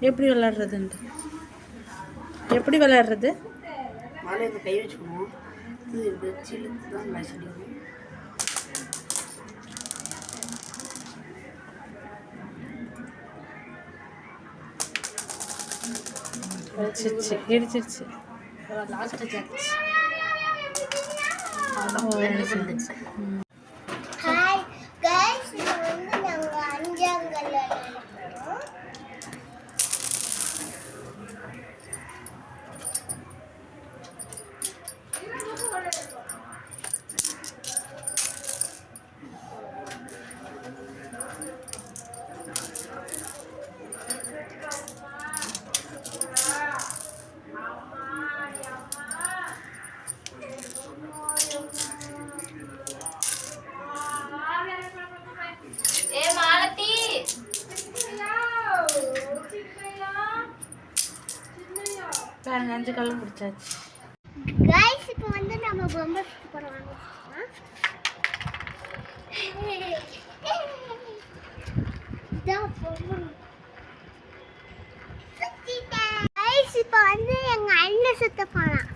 எப்படி விளையாடுறதுன்ட்டு எப்படி விளையாடுறது? மேலே இந்த கை வச்சுக்கணும். இது வச்சு தான் மேட்ச் அடிக்கணும். இடிச்சிருச்சு. Last chance. ஹாய் गाइस, இது வந்து நாங்க அஞ்சாங்கல்ல பாருங்க 5 கல்லும் பிடிச்சாச்சு. गाइस, இப்போ வந்து நம்ம பொம்மை சுத்த போறோம். இதான் பொம்மை. गाइस, இப்போ வந்து எங்க அண்ணன் சுத்த போறான்.